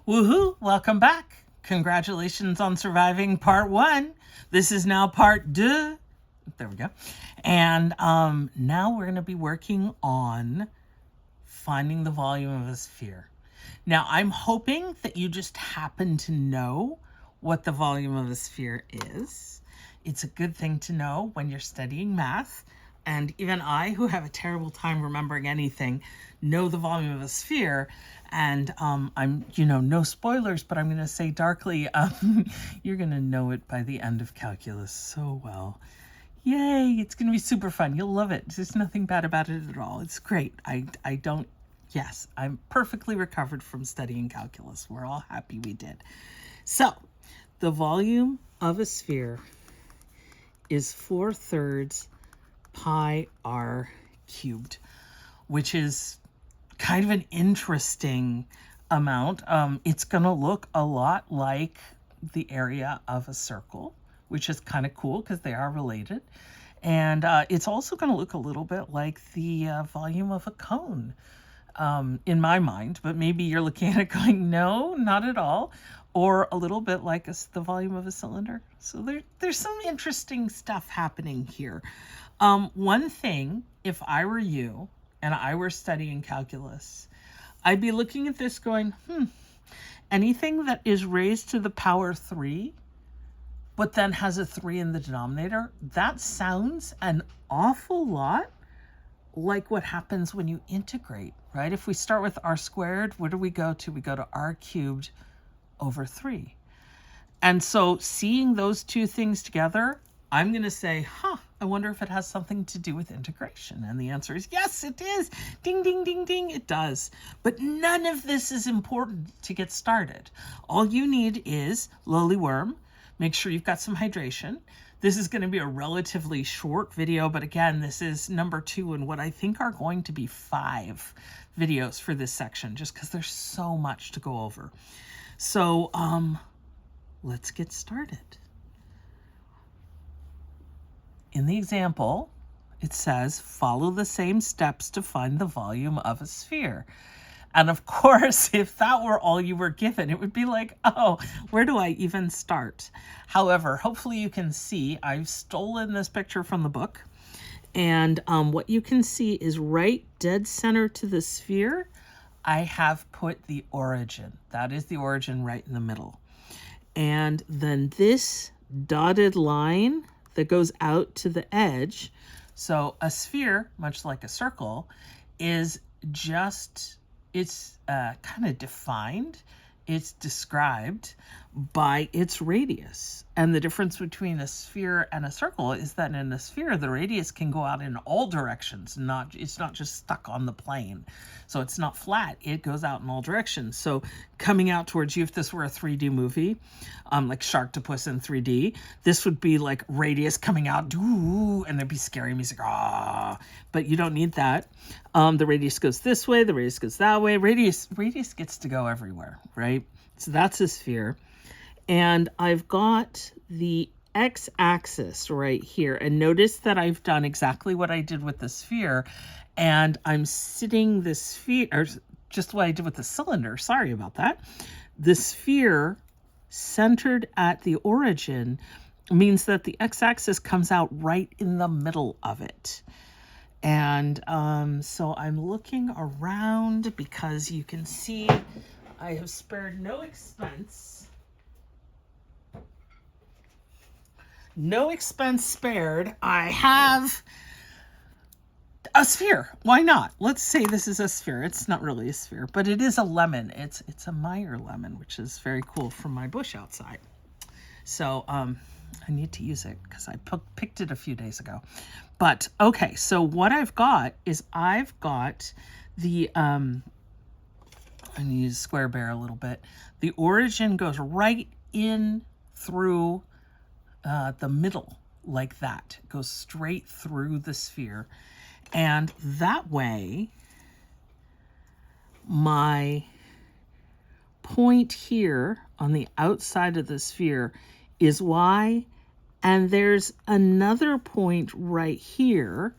Woohoo! Welcome back. Congratulations on surviving part 1. This is now part 2. There we go. And now we're going to be working on finding the volume of a sphere. Now, I'm hoping that you just happen to know what the volume of a sphere is. It's a good thing to know when you're studying math. And even I, who have a terrible time remembering anything, know the volume of a sphere. And I'm, no spoilers, but I'm going to say darkly, you're going to know it by the end of calculus so well. Yay, it's going to be super fun. You'll love it. There's nothing bad about it at all. It's great. Yes, I'm perfectly recovered from studying calculus. We're all happy we did. So, the volume of a sphere is 4/3 pi r cubed, which is kind of an interesting amount. It's going to look a lot like the area of a circle, which is kind of cool because they are related. And it's also going to look a little bit like the volume of a cone in my mind, but maybe you're looking at it going, no, not at all. Or a little bit like the volume of a cylinder. So there's some interesting stuff happening here. One thing, if I were you and I were studying calculus, I'd be looking at this going, anything that is raised to the power 3, but then has a 3 in the denominator, that sounds an awful lot like what happens when you integrate, right? If we start with r squared, where do we go to? We go to r cubed over 3. And so seeing those two things together, I'm going to say, I wonder if it has something to do with integration. And the answer is yes, it is. Ding, ding, ding, ding, it does. But none of this is important to get started. All you need is lowly worm. Make sure you've got some hydration. This is going to be a relatively short video, but again, this is number 2 in what I think are going to be 5 videos for this section, just because there's so much to go over. So let's get started. In the example, it says, follow the same steps to find the volume of a sphere. And of course, if that were all you were given, it would be like, oh, where do I even start? However, hopefully you can see, I've stolen this picture from the book. And what you can see is right dead center to the sphere, I have put the origin. That is the origin right in the middle. And then this dotted line that goes out to the edge. So a sphere, much like a circle, is just, it's kind of defined. It's described by its radius. And the difference between a sphere and a circle is that in a sphere, the radius can go out in all directions. It's not just stuck on the plane. So it's not flat. It goes out in all directions. So coming out towards you, if this were a 3D movie, like Sharktopus in 3D, this would be like radius coming out, and there'd be scary music, but you don't need that. The radius goes this way, the radius goes that way. Radius gets to go everywhere, right? So that's a sphere. And I've got the x-axis right here. And notice that I've done exactly what I did with the sphere. And I'm sitting the sphere, or just what I did with the cylinder. Sorry about that. The sphere centered at the origin means that the x-axis comes out right in the middle of it. And so I'm looking around because you can see I have spared no expense. No expense spared. I have a sphere. Why not? Let's say this is a sphere. It's not really a sphere, but it is a lemon. It's a Meyer lemon, which is very cool from my bush outside. So I need to use it because I picked it a few days ago. But okay, so what I've got is I've got the I'm going to use square bear a little bit. The origin goes right in through the middle like that. It goes straight through the sphere. And that way, my point here on the outside of the sphere is y, and there's another point right here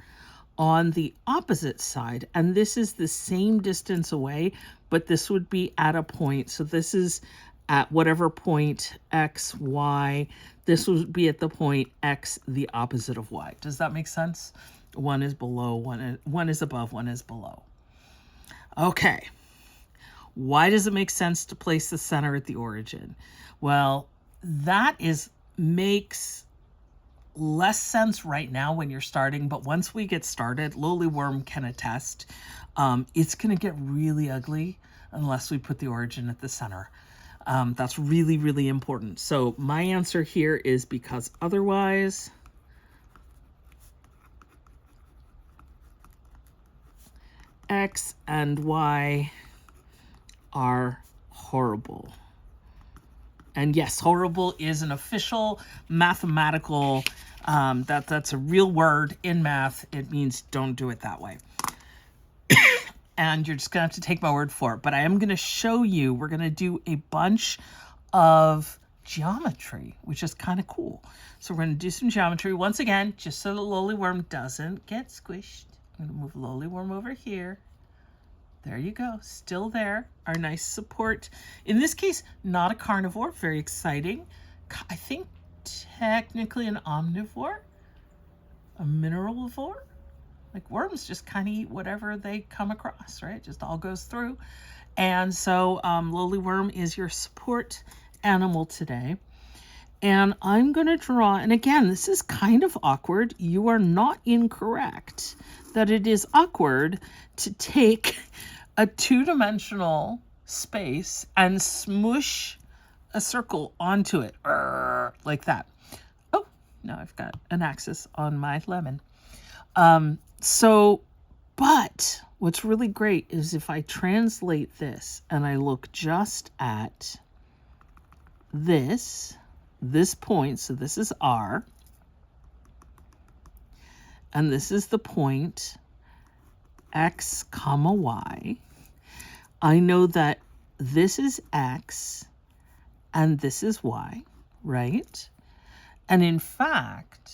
on the opposite side, and this is the same distance away, but this would be at a point. So this is at whatever point x, y. This would be at the point x, the opposite of y. Does that make sense? One is below, one is above, one is below. Okay. Why does it make sense to place the center at the origin? Well, that makes less sense right now when you're starting, but once we get started, Lowly Worm can attest, it's going to get really ugly unless we put the origin at the center. That's really, really important. So my answer here is because otherwise, x and y are horrible. And yes, horrible is an official mathematical, that's a real word in math. It means don't do it that way. And you're just going to have to take my word for it. But I am going to show you, we're going to do a bunch of geometry, which is kind of cool. So we're going to do some geometry. Once again, just so the Lowly Worm doesn't get squished. I'm going to move Lowly Worm over here. There you go. Still there. Our nice support. In this case, not a carnivore. Very exciting. I think technically an omnivore. A mineralivore. Like worms just kind of eat whatever they come across, right? It just all goes through. And so Lowly Worm is your support animal today. And I'm going to draw, and again, this is kind of awkward. You are not incorrect that it is awkward to take a two-dimensional space and smoosh a circle onto it, like that. Oh, now I've got an axis on my lemon. But what's really great is if I translate this and I look just at this point, so this is R, and this is the point x comma y. I know that this is x and this is y, right? And in fact,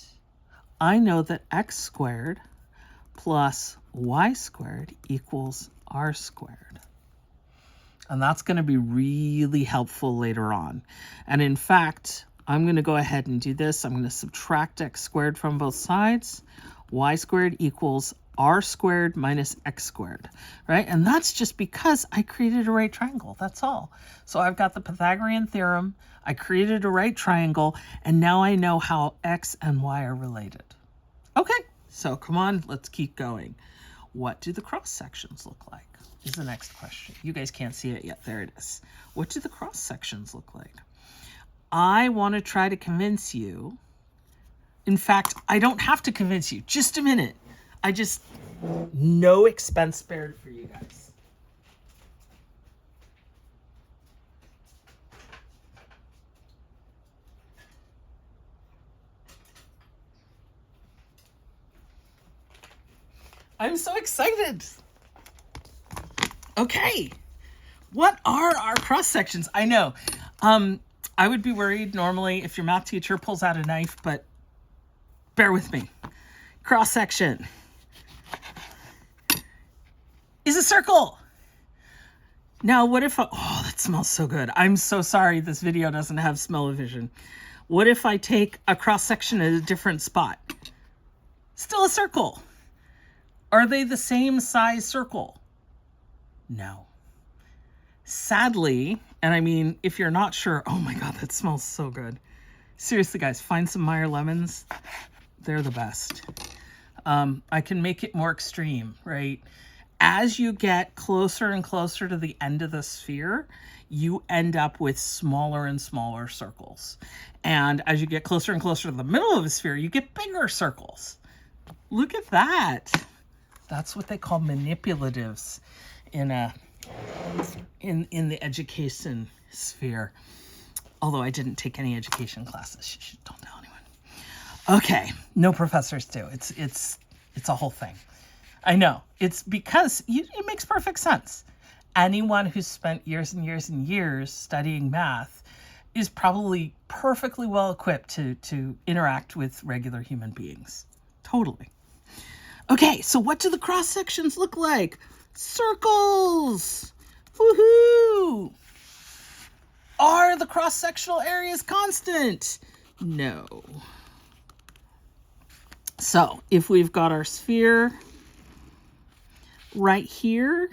I know that x squared plus y squared equals r squared. And that's going to be really helpful later on. And in fact, I'm going to go ahead and do this. I'm going to subtract x squared from both sides. Y squared equals r squared minus x squared, right? And that's just because I created a right triangle. That's all. So I've got the Pythagorean theorem. I created a right triangle, and now I know how x and y are related. Okay, so come on, let's keep going. What do the cross sections look like? Is the next question. You guys can't see it yet. There it is. What do the cross sections look like? I want to try to convince you. In fact, I don't have to convince you. Just a minute. No expense spared for you guys. I'm so excited. Okay. What are our cross sections? I know. I would be worried normally if your math teacher pulls out a knife, but bear with me. Cross section is a circle. Now, what if oh, that smells so good. I'm so sorry this video doesn't have smell-o-vision. What if I take a cross section at a different spot? Still a circle. Are they the same size circle? No. Sadly, and I mean, if you're not sure, oh my God, that smells so good. Seriously, guys, find some Meyer lemons. They're the best. I can make it more extreme, right? As you get closer and closer to the end of the sphere, you end up with smaller and smaller circles. And as you get closer and closer to the middle of the sphere, you get bigger circles. Look at that. That's what they call manipulatives in the education sphere. Although I didn't take any education classes. Don't tell anyone. Okay, no professors do. It's a whole thing. I know. It's because it makes perfect sense. Anyone who's spent years and years and years studying math is probably perfectly well equipped to interact with regular human beings. Totally. Okay, so what do the cross sections look like? Circles. Woohoo! Are the cross-sectional areas constant? No. So if we've got our sphere right here,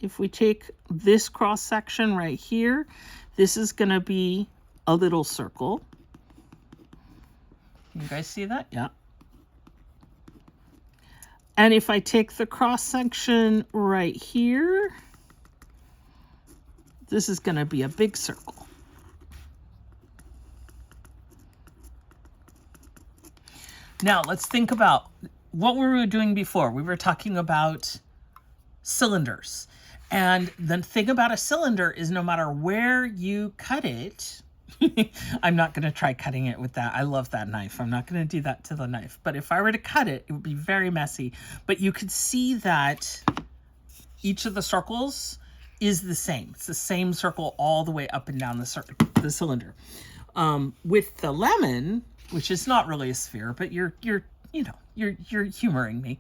if we take this cross-section right here, this is going to be a little circle. You guys see that? Yeah. And if I take the cross-section right here, this is going to be a big circle. Now, let's think about what we were doing before. We were talking about cylinders. And the thing about a cylinder is no matter where you cut it, I'm not going to try cutting it with that. I love that knife. I'm not going to do that to the knife. But if I were to cut it, it would be very messy. But you could see that each of the circles is the same. It's the same circle all the way up and down the cylinder. With the lemon, which is not really a sphere, but you're humoring me.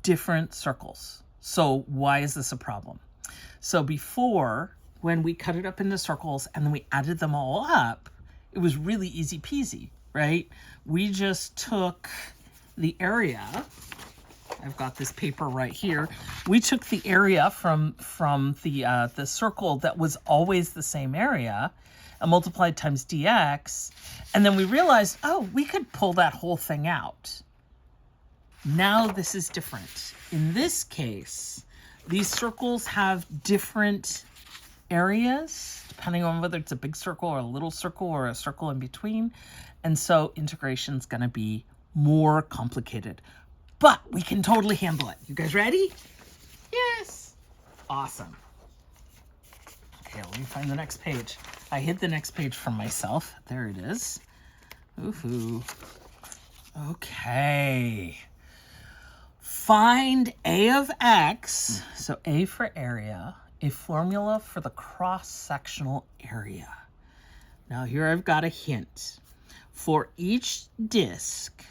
Different circles. So why is this a problem? So before, when we cut it up into circles and then we added them all up, it was really easy peasy, right? We just took the area. I've got this paper right here. We took the area from the circle that was always the same area and multiplied times dx. And then we realized, oh, we could pull that whole thing out. Now this is different. In this case, these circles have different areas, depending on whether it's a big circle or a little circle or a circle in between. And so integration is going to be more complicated. But we can totally handle it. You guys ready? Yes. Awesome. Okay, let me find the next page. I hid the next page from myself. There it is. Ooh. Okay. Find A of X, so A for area, a formula for the cross-sectional area. Now here I've got a hint. For each disk,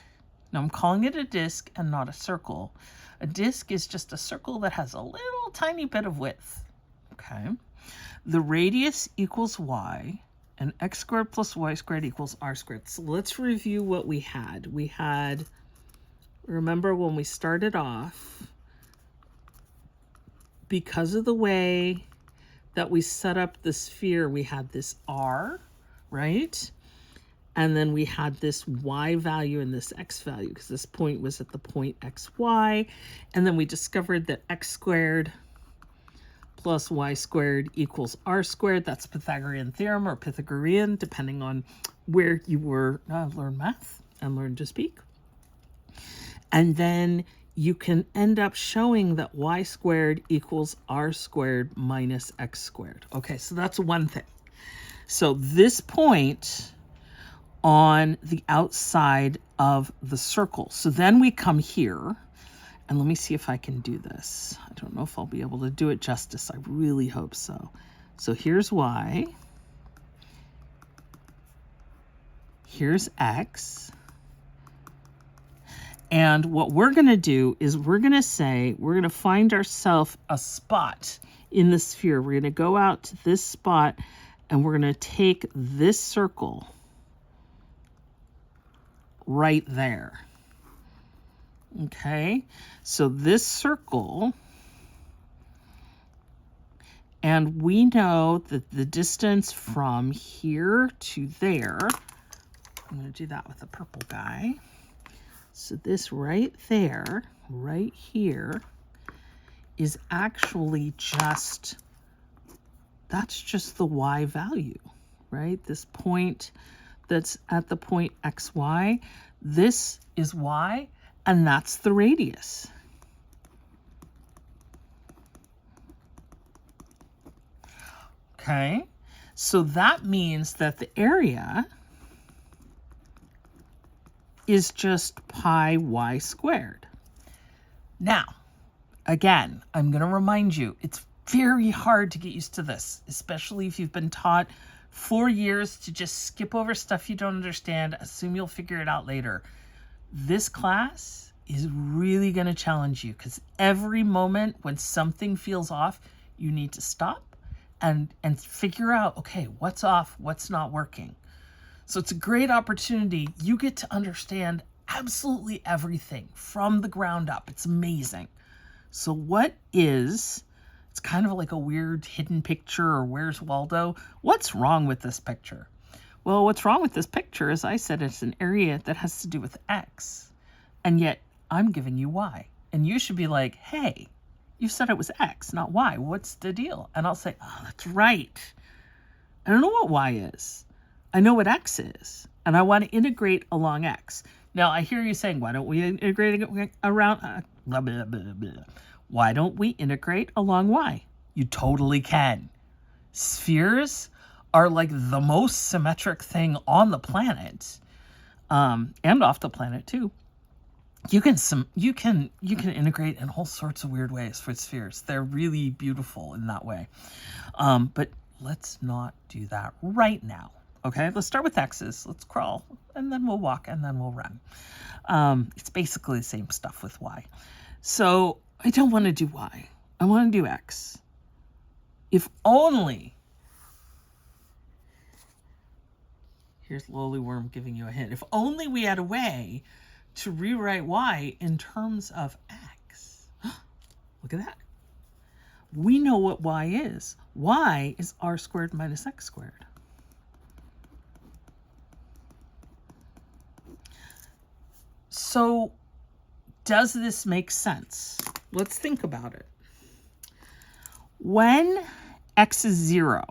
now I'm calling it a disk and not a circle. A disk is just a circle that has a little tiny bit of width, okay? The radius equals y, and x squared plus y squared equals r squared. So let's review what we had. We had, remember when we started off, because of the way that we set up the sphere, we had this r, right? And then we had this y value and this x value, because this point was at the point xy. And then we discovered that x squared plus y squared equals r squared. That's Pythagorean theorem or Pythagorean, depending on where you were learn math and learn to speak. And then you can end up showing that y squared equals r squared minus x squared. Okay, so that's one thing. So this point on the outside of the circle. So then we come here, and let me see if I can do this. I don't know if I'll be able to do it justice. I really hope so. So here's y. Here's x. And what we're going to do is we're going to find ourselves a spot in the sphere. We're going to go out to this spot, and we're going to take this circle right there. Okay, so this circle, and we know that the distance from here to there, I'm going to do that with the purple guy. So this right there, right here, is actually just, that's just the y value, right? This point that's at the point xy, this is y, and that's the radius. Okay, so that means that the area is just pi y squared. Now, again, I'm going to remind you, it's very hard to get used to this, especially if you've been taught 4 years to just skip over stuff you don't understand, assume you'll figure it out later. This class is really going to challenge you, because every moment when something feels off, you need to stop and figure out, okay, what's off, what's not working. So it's a great opportunity. You get to understand absolutely everything from the ground up. It's amazing. So it's kind of like a weird hidden picture, or Where's Waldo? What's wrong with this picture? Well, what's wrong with this picture is I said it's an area that has to do with X, and yet I'm giving you Y. And you should be like, hey, you said it was X, not Y. What's the deal? And I'll say, oh, that's right. I don't know what Y is. I know what X is, and I want to integrate along X. Now, I hear you saying, why don't we integrate around, blah, blah, blah, blah. Why don't we integrate along Y? You totally can. Spheres are like the most symmetric thing on the planet, and off the planet too. You can integrate in all sorts of weird ways for spheres. They're really beautiful in that way. But let's not do that right now. Okay, let's start with X's. Let's crawl, and then we'll walk, and then we'll run. It's basically the same stuff with Y. So I don't want to do Y. I want to do X. If only, here's Lowly Worm giving you a hint. If only we had a way to rewrite Y in terms of X. Look at that. We know what Y is. Y is r squared minus x squared. So does this make sense? Let's think about it. When x is 0,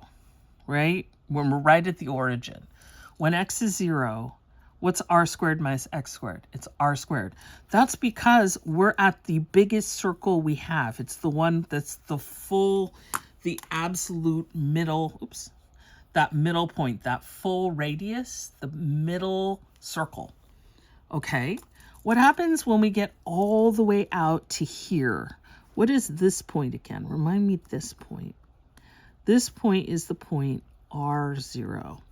right? When we're right at the origin, when x is 0, what's r squared minus x squared? It's r squared. That's because we're at the biggest circle we have. It's the one that's the absolute middle, that middle point, that full radius, the middle circle. Okay? What happens when we get all the way out to here? What is this point again? Remind me this point. This point is the point R0,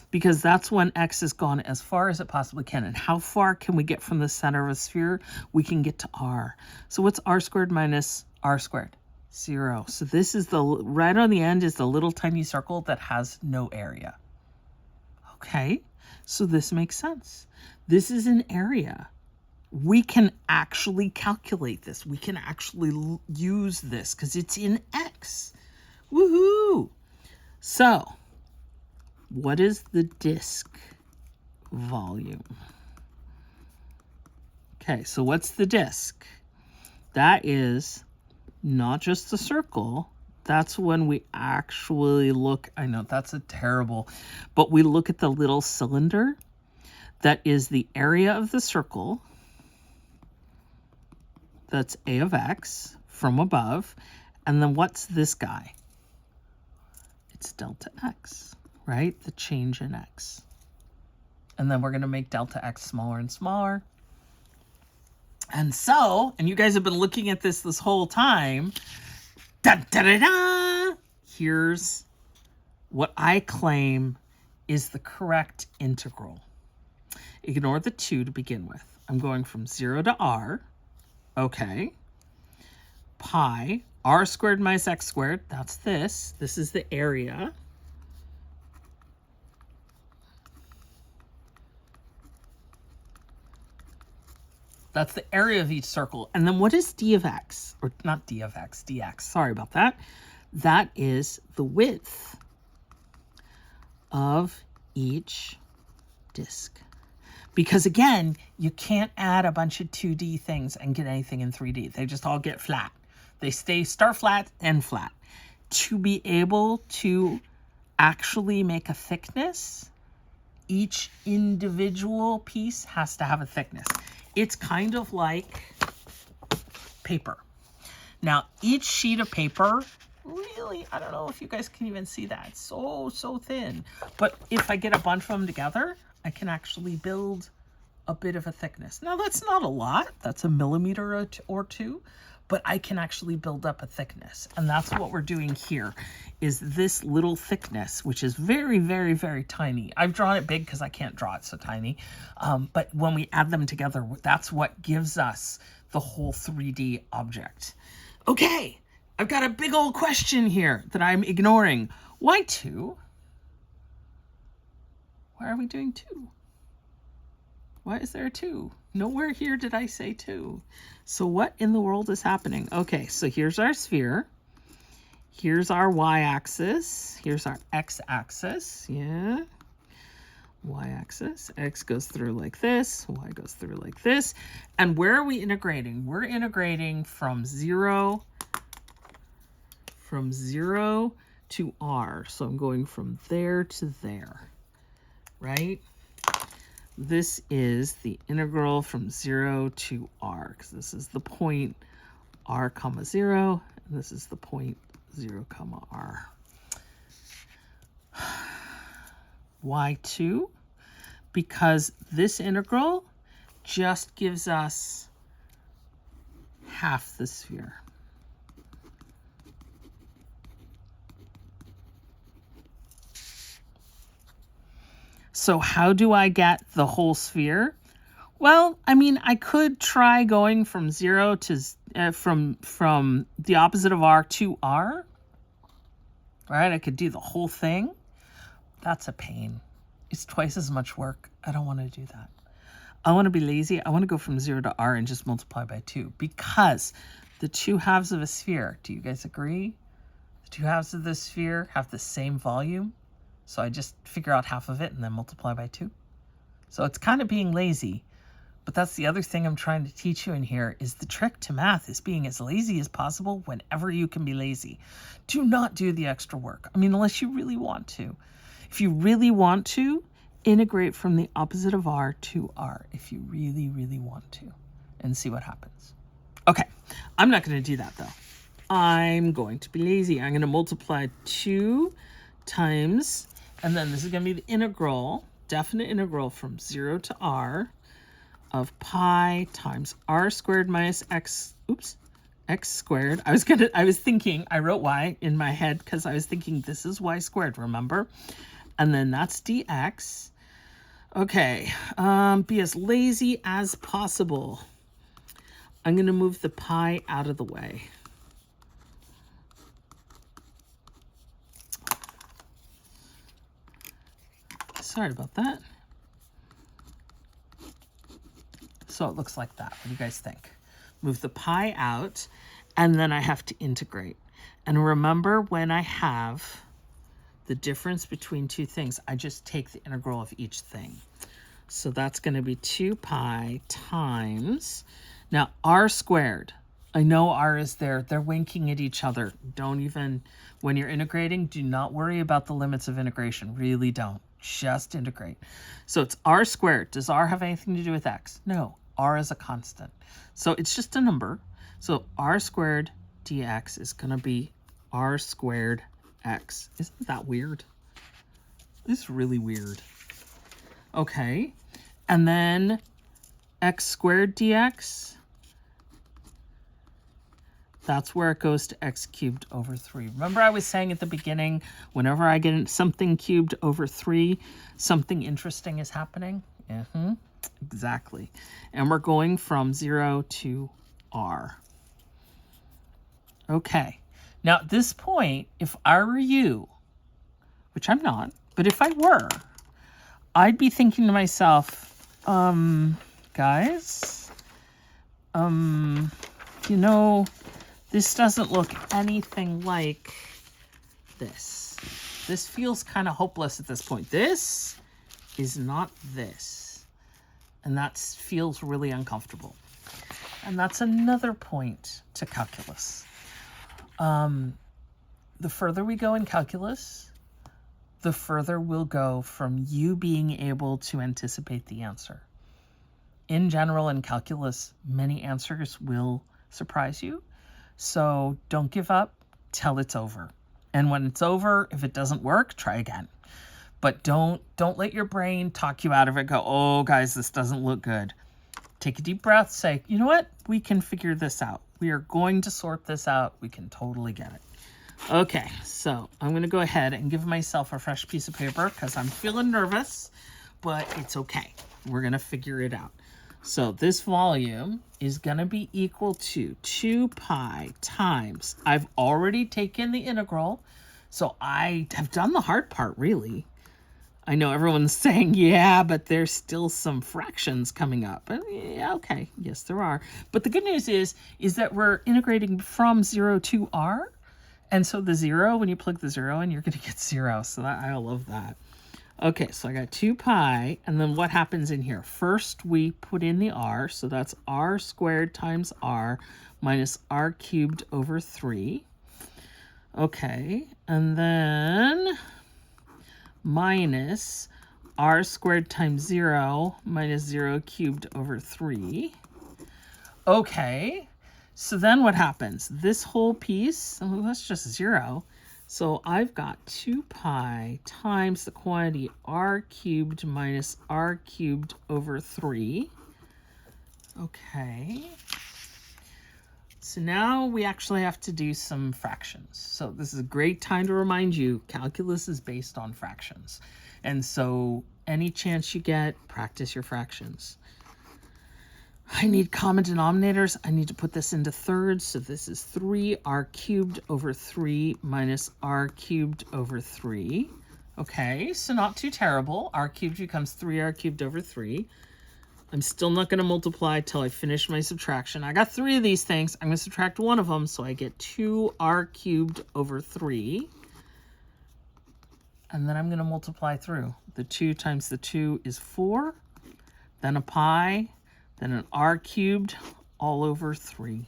because that's when x has gone as far as it possibly can. And how far can we get from the center of a sphere? We can get to r. So what's r squared minus r squared? 0. So this is right on the end is the little tiny circle that has no area. Okay, so this makes sense. This is an area. We can actually calculate this. We can actually use this because it's in X. Woohoo! So, what is the disk volume? Okay, so what's the disk? That is not just the circle. That's when we actually look, I know that's a terrible, but we look at the little cylinder that is the area of the circle. That's A of X from above. And then what's this guy? It's delta X, right? The change in X. And then we're going to make delta X smaller and smaller. And so, and you guys have been looking at this whole time. Da, da, da, da. Here's what I claim is the correct integral. Ignore the 2 to begin with. I'm going from 0 to r. Okay. Pi, r squared minus x squared. That's this. This is the area. That's the area of each circle. And then what is d of x? Or not d of x, dx. Sorry about that. That is the width of each disk. Because again, you can't add a bunch of 2D things and get anything in 3D. They just all get flat. They start flat and flat. To be able to actually make a thickness, each individual piece has to have a thickness. It's kind of like paper. Now, each sheet of paper, really, I don't know if you guys can even see that. It's so thin. But if I get a bunch of them together, I can actually build a bit of a thickness. Now, that's not a lot. That's a millimeter or 2. but I can actually build up a thickness. And that's what we're doing here, is this little thickness, which is very, very, very tiny. I've drawn it big because I can't draw it so tiny. But when we add them together, that's what gives us the whole 3D object. Okay, I've got a big old question here that I'm ignoring. Why 2? Why are we doing 2? Why is there a 2? Nowhere here did I say 2. So what in the world is happening? Okay, so here's our sphere. Here's our y-axis. Here's our x-axis. Yeah. Y-axis. X goes through like this. Y goes through like this. And where are we integrating? We're integrating from 0 to r. So I'm going from there to there, right? This is the integral from 0 to r, because this is the point r comma 0, and this is the point 0 comma r. Why 2? Because this integral just gives us half the sphere. So how do I get the whole sphere? Well, I mean, I could try going from 0 to, from the opposite of r to r, right? I could do the whole thing. That's a pain. It's twice as much work. I don't want to do that. I want to be lazy. I want to go from 0 to r and just multiply by 2, because the 2 halves of a sphere, do you guys agree? The 2 halves of the sphere have the same volume. So I just figure out half of it and then multiply by 2. So it's kind of being lazy, but that's the other thing I'm trying to teach you in here, is the trick to math is being as lazy as possible whenever you can be lazy. Do not do the extra work. I mean, unless you really want to. If you really want to, integrate from the opposite of r to r, if you really, really want to, and see what happens. Okay, I'm not going to do that though. I'm going to be lazy. I'm going to multiply 2 times, and then this is going to be the integral, definite integral from 0 to r of pi times r squared minus x, x squared. I was thinking, I wrote y in my head because I was thinking this is y squared, remember? And then that's dx. Okay, be as lazy as possible. I'm going to move the pi out of the way. Sorry about that. So it looks like that. What do you guys think? Move the pi out, and then I have to integrate. And remember, when I have the difference between two things, I just take the integral of each thing. So that's going to be 2 pi times, now r squared. I know r is there. They're winking at each other. Don't even, when you're integrating, do not worry about the limits of integration. Really don't. Just integrate. So it's r squared. Does r have anything to do with x? No. R is a constant. So it's just a number. So r squared dx is going to be r squared x. Isn't that weird? It's really weird. Okay. And then x squared dx, that's where it goes to x cubed over 3. Remember I was saying at the beginning, whenever I get something cubed over 3, something interesting is happening? Exactly. And we're going from 0 to r. Okay. Now at this point, if I were you, which I'm not, but if I were, I'd be thinking to myself, guys, you know, this doesn't look anything like this. This feels kind of hopeless at this point. This is not this. And that feels really uncomfortable. And that's another point to calculus. The further we go in calculus, the further we'll go from you being able to anticipate the answer. In general, in calculus, many answers will surprise you. So don't give up till it's over. And when it's over, if it doesn't work, try again. But don't let your brain talk you out of it. Go, oh, guys, this doesn't look good. Take a deep breath. Say, you know what? We can figure this out. We are going to sort this out. We can totally get it. Okay, so I'm going to go ahead and give myself a fresh piece of paper because I'm feeling nervous, but it's okay. We're going to figure it out. So this volume is going to be equal to 2 pi times, I've already taken the integral, so I have done the hard part, really. I know everyone's saying, yeah, but there's still some fractions coming up. And yeah, okay, yes, there are. But the good news is that we're integrating from 0 to r. And so the 0, when you plug the 0 in, you're going to get 0. So I love that. Okay, so I got 2 pi, and then what happens in here? First, we put in the r, so that's r squared times r minus r cubed over 3. Okay, and then minus r squared times 0 minus 0 cubed over 3. Okay, so then what happens? This whole piece, well, that's just 0. So I've got 2 pi times the quantity r cubed minus r cubed over 3. Okay. So now we actually have to do some fractions. So this is a great time to remind you, calculus is based on fractions. And so any chance you get, practice your fractions. I need common denominators. I need to put this into thirds. So this is 3r cubed over 3 minus r cubed over 3. Okay, so not too terrible. R cubed becomes 3r cubed over 3. I'm still not going to multiply till I finish my subtraction. I got 3 of these things. I'm going to subtract one of them, so I get 2r cubed over 3. And then I'm going to multiply through. The 2 times the 2 is 4. Then a pi. Then an r cubed all over 3.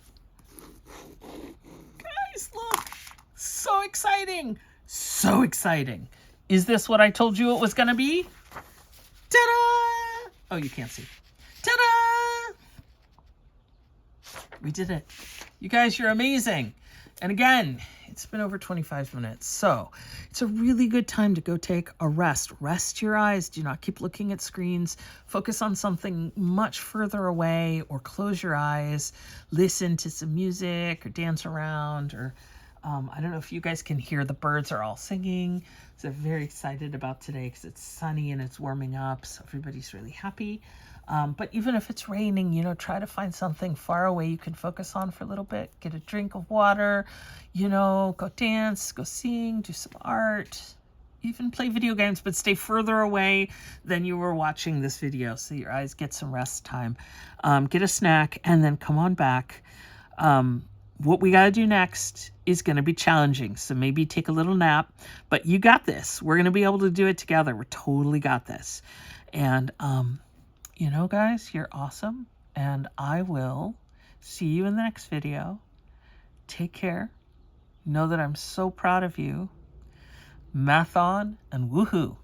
Guys, look! So exciting! So exciting! Is this what I told you it was going to be? Ta-da! Oh, you can't see. Ta-da! We did it. You guys, you're amazing. And again, it's been over 25 minutes, so it's a really good time to go take a rest. Rest your eyes. Do not keep looking at screens. Focus on something much further away, or close your eyes. Listen to some music or dance around, or I don't know if you guys can hear the birds are all singing. So I'm very excited about today because it's sunny and it's warming up, so everybody's really happy. But even if it's raining, try to find something far away you can focus on for a little bit. Get a drink of water, go dance, go sing, do some art, even play video games, but stay further away than you were watching this video so your eyes get some rest time. Get a snack and then come on back. What we got to do next is going to be challenging. So maybe take a little nap, but you got this. We're going to be able to do it together. We're totally got this. And, guys, you're awesome. And I will see you in the next video. Take care. Know that I'm so proud of you. Math on and woohoo.